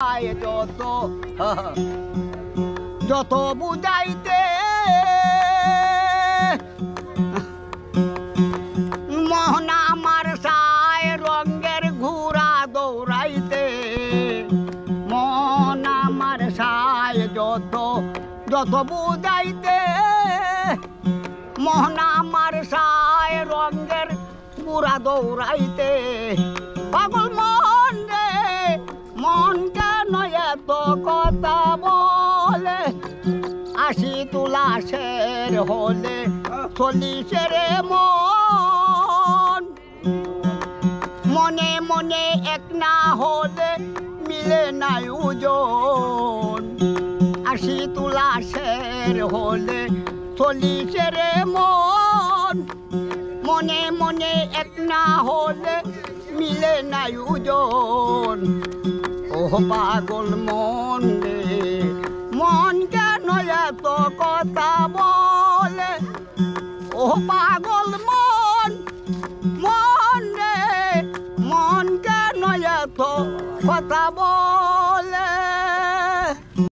যত যত বুঝাইতে মোহন আমার সায় রঙের ঘোড়া দৌড়াইতে মন আমার সায় যত যত বুঝাইতে মোহন আমার সায় রঙের ঘোড়া দৌড়াইতে পাগল মন রে মন কেন এত কথা বলে আশি তুলাশের হলে চল্লিশের মন মনে মনে এক না হলে মিলে নাই ওজন আশি তুলাশের হলে চল্লিশের মন মনে মনে এক না হলে মিলে নাই ওজন ও পাগল মন রে মন কেন এত কথা বলে ও পাগল মন মন রে মন কেন এত কথা বলে